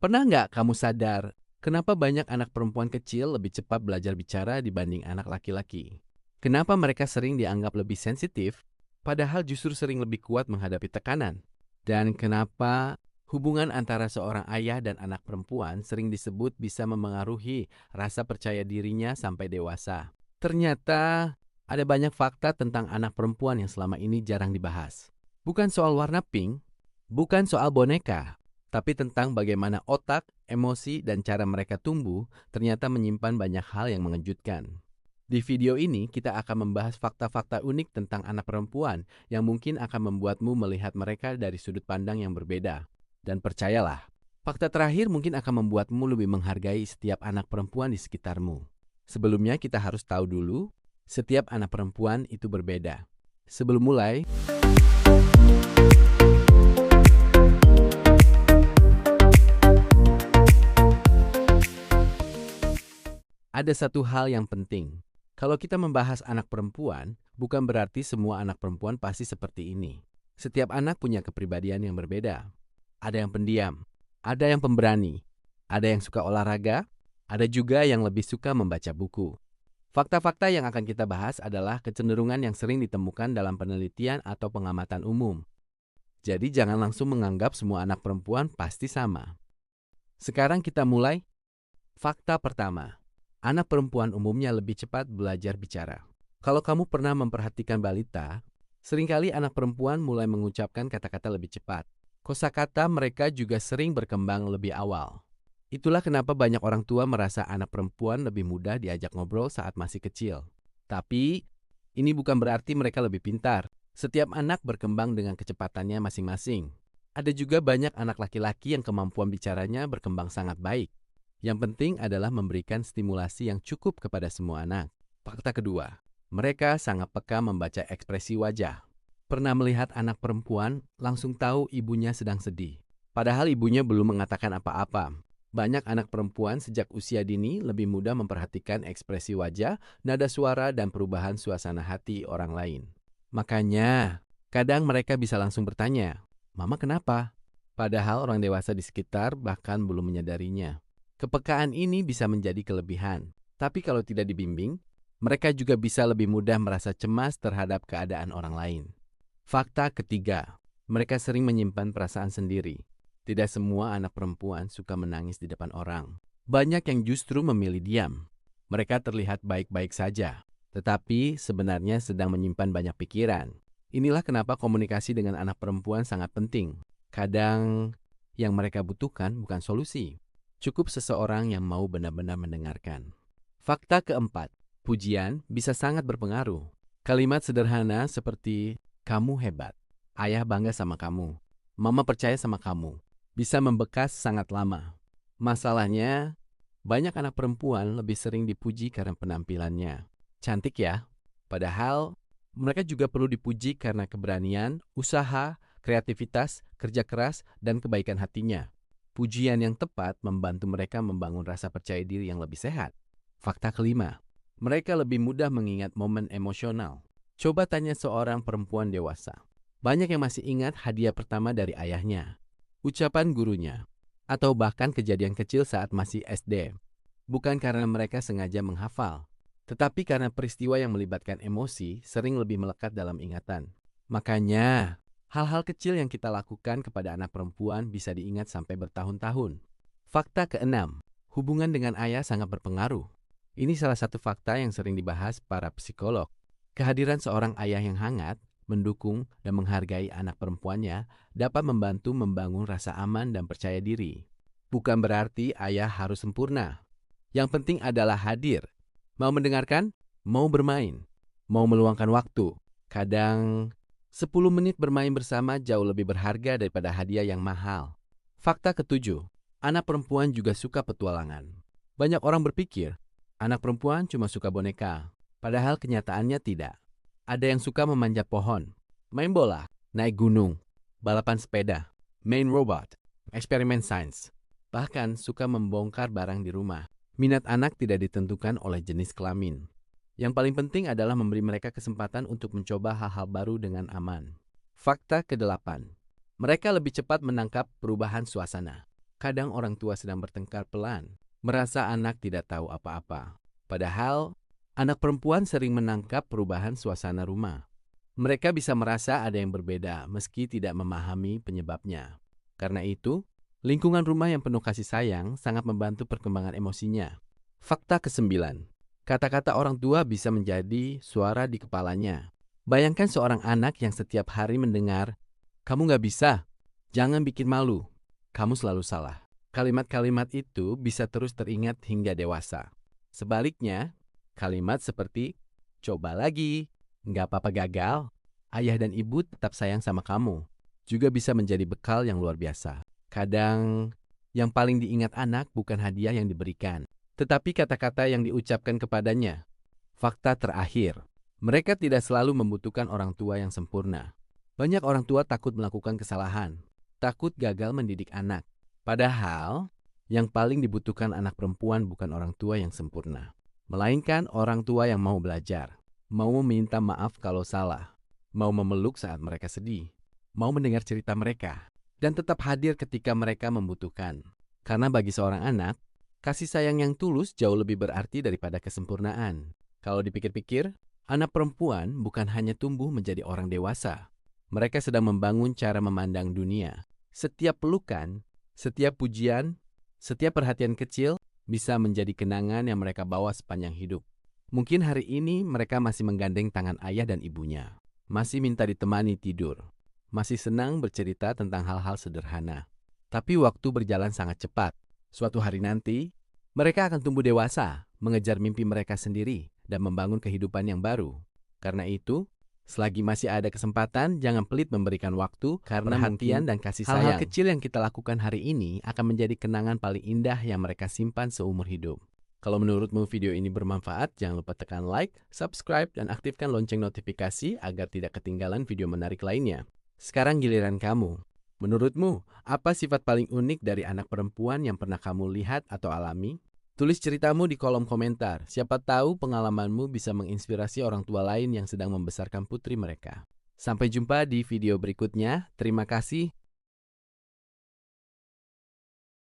Pernah nggak kamu sadar, kenapa banyak anak perempuan kecil lebih cepat belajar bicara dibanding anak laki-laki? Kenapa mereka sering dianggap lebih sensitif, padahal justru sering lebih kuat menghadapi tekanan? Dan kenapa hubungan antara seorang ayah dan anak perempuan sering disebut bisa memengaruhi rasa percaya dirinya sampai dewasa? Ternyata ada banyak fakta tentang anak perempuan yang selama ini jarang dibahas. Bukan soal warna pink, bukan soal boneka, tapi tentang bagaimana otak, emosi, dan cara mereka tumbuh ternyata menyimpan banyak hal yang mengejutkan. Di video ini, kita akan membahas fakta-fakta unik tentang anak perempuan yang mungkin akan membuatmu melihat mereka dari sudut pandang yang berbeda. Dan percayalah, fakta terakhir mungkin akan membuatmu lebih menghargai setiap anak perempuan di sekitarmu. Sebelumnya, kita harus tahu dulu, setiap anak perempuan itu berbeda. Sebelum mulai, ada satu hal yang penting. Kalau kita membahas anak perempuan, bukan berarti semua anak perempuan pasti seperti ini. Setiap anak punya kepribadian yang berbeda. Ada yang pendiam, ada yang pemberani, ada yang suka olahraga, ada juga yang lebih suka membaca buku. Fakta-fakta yang akan kita bahas adalah kecenderungan yang sering ditemukan dalam penelitian atau pengamatan umum. Jadi jangan langsung menganggap semua anak perempuan pasti sama. Sekarang kita mulai. Fakta pertama. Anak perempuan umumnya lebih cepat belajar bicara. Kalau kamu pernah memperhatikan balita, seringkali anak perempuan mulai mengucapkan kata-kata lebih cepat. Kosakata mereka juga sering berkembang lebih awal. Itulah kenapa banyak orang tua merasa anak perempuan lebih mudah diajak ngobrol saat masih kecil. Tapi, ini bukan berarti mereka lebih pintar. Setiap anak berkembang dengan kecepatannya masing-masing. Ada juga banyak anak laki-laki yang kemampuan bicaranya berkembang sangat baik. Yang penting adalah memberikan stimulasi yang cukup kepada semua anak. Fakta kedua, mereka sangat peka membaca ekspresi wajah. Pernah melihat anak perempuan langsung tahu ibunya sedang sedih. Padahal ibunya belum mengatakan apa-apa. Banyak anak perempuan sejak usia dini lebih mudah memperhatikan ekspresi wajah, nada suara, dan perubahan suasana hati orang lain. Makanya, kadang mereka bisa langsung bertanya, "Mama kenapa?" Padahal orang dewasa di sekitar bahkan belum menyadarinya. Kepekaan ini bisa menjadi kelebihan, tapi kalau tidak dibimbing, mereka juga bisa lebih mudah merasa cemas terhadap keadaan orang lain. Fakta ketiga, mereka sering menyimpan perasaan sendiri. Tidak semua anak perempuan suka menangis di depan orang. Banyak yang justru memilih diam. Mereka terlihat baik-baik saja, tetapi sebenarnya sedang menyimpan banyak pikiran. Inilah kenapa komunikasi dengan anak perempuan sangat penting. Kadang yang mereka butuhkan bukan solusi. Cukup seseorang yang mau benar-benar mendengarkan. Fakta keempat, pujian bisa sangat berpengaruh. Kalimat sederhana seperti, "Kamu hebat," "Ayah bangga sama kamu," "Mama percaya sama kamu," bisa membekas sangat lama. Masalahnya, banyak anak perempuan lebih sering dipuji karena penampilannya. Cantik ya? Padahal, mereka juga perlu dipuji karena keberanian, usaha, kreativitas, kerja keras, dan kebaikan hatinya. Pujian yang tepat membantu mereka membangun rasa percaya diri yang lebih sehat. Fakta kelima, mereka lebih mudah mengingat momen emosional. Coba tanya seorang perempuan dewasa. Banyak yang masih ingat hadiah pertama dari ayahnya, ucapan gurunya, atau bahkan kejadian kecil saat masih SD. Bukan karena mereka sengaja menghafal, tetapi karena peristiwa yang melibatkan emosi sering lebih melekat dalam ingatan. Makanya, hal-hal kecil yang kita lakukan kepada anak perempuan bisa diingat sampai bertahun-tahun. Fakta keenam, hubungan dengan ayah sangat berpengaruh. Ini salah satu fakta yang sering dibahas para psikolog. Kehadiran seorang ayah yang hangat, mendukung, dan menghargai anak perempuannya dapat membantu membangun rasa aman dan percaya diri. Bukan berarti ayah harus sempurna. Yang penting adalah hadir. Mau mendengarkan, mau bermain, mau meluangkan waktu. Kadang 10 menit bermain bersama jauh lebih berharga daripada hadiah yang mahal. Fakta ketujuh, anak perempuan juga suka petualangan. Banyak orang berpikir, anak perempuan cuma suka boneka, padahal kenyataannya tidak. Ada yang suka memanjat pohon, main bola, naik gunung, balapan sepeda, main robot, eksperimen sains, bahkan suka membongkar barang di rumah. Minat anak tidak ditentukan oleh jenis kelamin. Yang paling penting adalah memberi mereka kesempatan untuk mencoba hal-hal baru dengan aman. Fakta ke-8. Mereka lebih cepat menangkap perubahan suasana. Kadang orang tua sedang bertengkar pelan, merasa anak tidak tahu apa-apa. Padahal, anak perempuan sering menangkap perubahan suasana rumah. Mereka bisa merasa ada yang berbeda meski tidak memahami penyebabnya. Karena itu, lingkungan rumah yang penuh kasih sayang sangat membantu perkembangan emosinya. Fakta ke-9. Kata-kata orang tua bisa menjadi suara di kepalanya. Bayangkan seorang anak yang setiap hari mendengar, "Kamu nggak bisa, jangan bikin malu, kamu selalu salah." Kalimat-kalimat itu bisa terus teringat hingga dewasa. Sebaliknya, kalimat seperti, "Coba lagi, nggak apa-apa gagal, ayah dan ibu tetap sayang sama kamu," juga bisa menjadi bekal yang luar biasa. Kadang, yang paling diingat anak bukan hadiah yang diberikan, tetapi kata-kata yang diucapkan kepadanya. Fakta terakhir, mereka tidak selalu membutuhkan orang tua yang sempurna. Banyak orang tua takut melakukan kesalahan, takut gagal mendidik anak. Padahal, yang paling dibutuhkan anak perempuan bukan orang tua yang sempurna, melainkan orang tua yang mau belajar, mau meminta maaf kalau salah, mau memeluk saat mereka sedih, mau mendengar cerita mereka, dan tetap hadir ketika mereka membutuhkan. Karena bagi seorang anak, kasih sayang yang tulus jauh lebih berarti daripada kesempurnaan. Kalau dipikir-pikir, anak perempuan bukan hanya tumbuh menjadi orang dewasa. Mereka sedang membangun cara memandang dunia. Setiap pelukan, setiap pujian, setiap perhatian kecil bisa menjadi kenangan yang mereka bawa sepanjang hidup. Mungkin hari ini mereka masih menggandeng tangan ayah dan ibunya, masih minta ditemani tidur, masih senang bercerita tentang hal-hal sederhana. Tapi waktu berjalan sangat cepat. Suatu hari nanti, mereka akan tumbuh dewasa, mengejar mimpi mereka sendiri, dan membangun kehidupan yang baru. Karena itu, selagi masih ada kesempatan, jangan pelit memberikan waktu, karena perhatian dan kasih sayang. Hal-hal kecil yang kita lakukan hari ini akan menjadi kenangan paling indah yang mereka simpan seumur hidup. Kalau menurutmu video ini bermanfaat, jangan lupa tekan like, subscribe, dan aktifkan lonceng notifikasi agar tidak ketinggalan video menarik lainnya. Sekarang giliran kamu. Menurutmu, apa sifat paling unik dari anak perempuan yang pernah kamu lihat atau alami? Tulis ceritamu di kolom komentar. Siapa tahu pengalamanmu bisa menginspirasi orang tua lain yang sedang membesarkan putri mereka. Sampai jumpa di video berikutnya. Terima kasih